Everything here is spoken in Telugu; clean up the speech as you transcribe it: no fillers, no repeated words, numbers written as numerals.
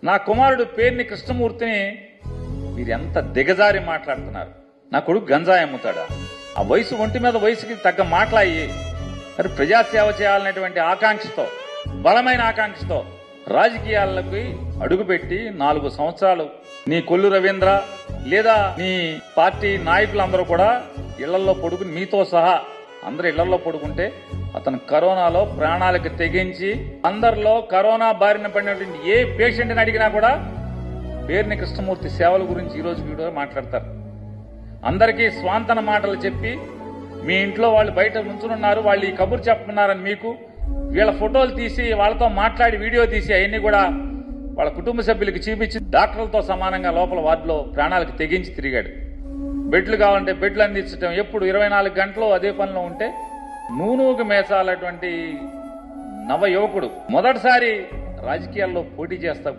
నా కుమారుడు పేర్ని కృష్ణమూర్తిని మీరు ఎంత దిగజారి మాట్లాడుతున్నారు. నా కొడుకు గంజాయి అమ్ముతాడా? ఆ వయసు ఒంటి మీద వయసుకి తగ్గ మాట్లాయి మరి ప్రజాసేవ చేయాలనేటువంటి ఆకాంక్షతో, బలమైన ఆకాంక్షతో రాజకీయాలకి అడుగుపెట్టి 4 సంవత్సరాలు నీ కొల్లు రవీంద్ర లేదా నీ పార్టీ నాయకులందరూ కూడా ఇళ్లలో పడుకుని, మీతో సహా అందరు ఇళ్లలో పడుకుంటే అతను కరోనాలో ప్రాణాలకు తెగించి అందరిలో కరోనా బారిన పడినటువంటి ఏ పేషెంట్ని అడిగినా కూడా పేర్ని కృష్ణమూర్తి సేవల గురించి ఈ రోజు వీడియో మాట్లాడతారు. అందరికీ స్వాంతన మాటలు చెప్పి మీ ఇంట్లో వాళ్ళు బయట నుంచున్నారు, వాళ్ళు ఈ కబురు చెప్తున్నారని మీకు వీళ్ళ ఫోటోలు తీసి వాళ్ళతో మాట్లాడి వీడియో తీసి అవన్నీ కూడా వాళ్ళ కుటుంబ సభ్యులకి చూపించి డాక్టర్లతో సమానంగా లోపల వార్డులో ప్రాణాలకు తెగించి తిరిగాడు. బెడ్లు కావాలంటే బెడ్లు అందించడం, ఎప్పుడు 24 గంటలు అదే పనిలో ఉంటే నూనూగు మేసాలటువంటి నవ యువకుడు మొదటిసారి రాజకీయాల్లో పోటీ చేస్తా